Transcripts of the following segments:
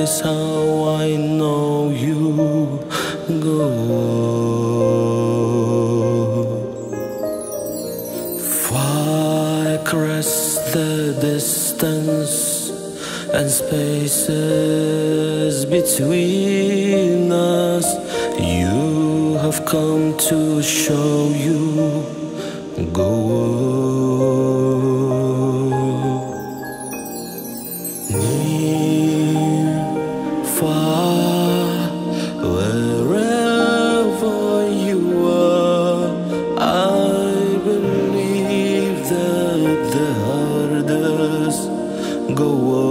is how I know you go. Far across the distance and spaces between us, you have come to show you go. Near, far, wherever you are, I believe that the hardest go on.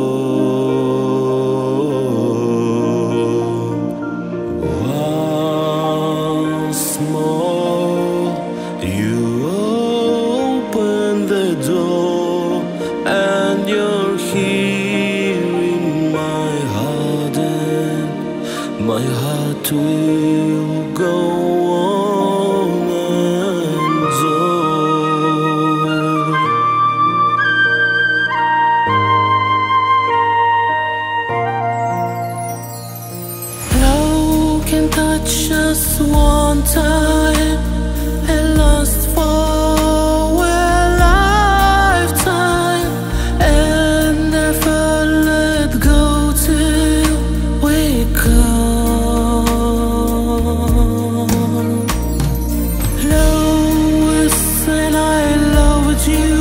Once more, you open the door and you're here in my heart, and my heart will go on and on. Love can touch us one time and last for a lifetime, and never let go till we come. Love is when I loved you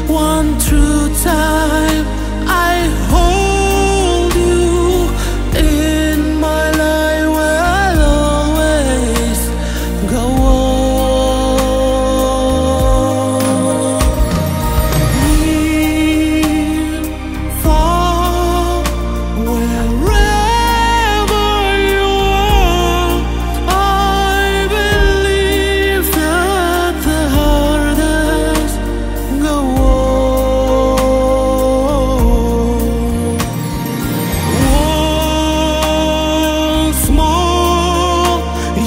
one true time. I hold you in my life, will always go on. Near, far, wherever you are, I believe that the hardest go on. Once more,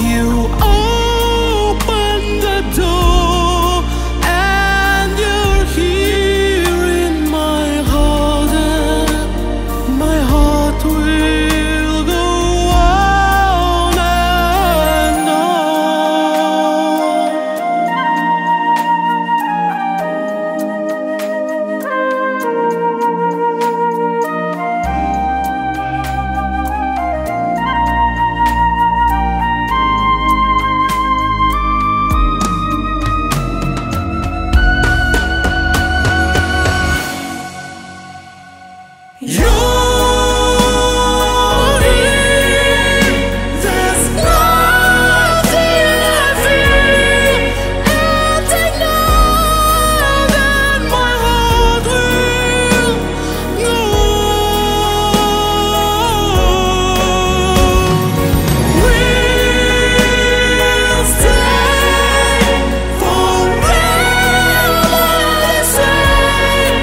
you open the door and you're here in my heart, and my heart will go on and on. You're here, there's nothing I feel, and I know that my heart will go on. We'll stay forever the same.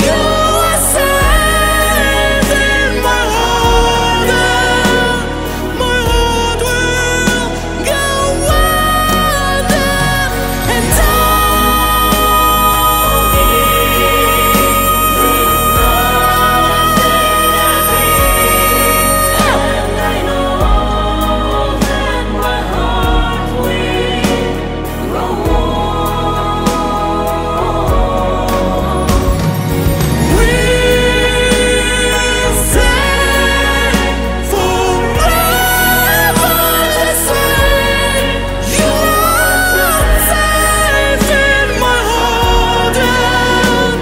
You are safe in my heart, and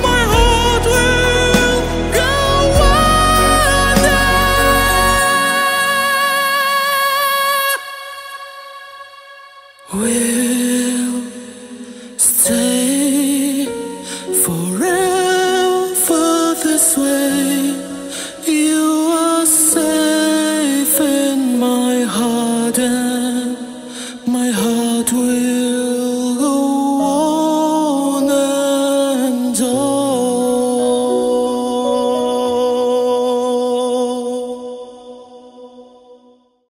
my heart will go on and we'll stay forever this way. You are safe in my heart, and my heart will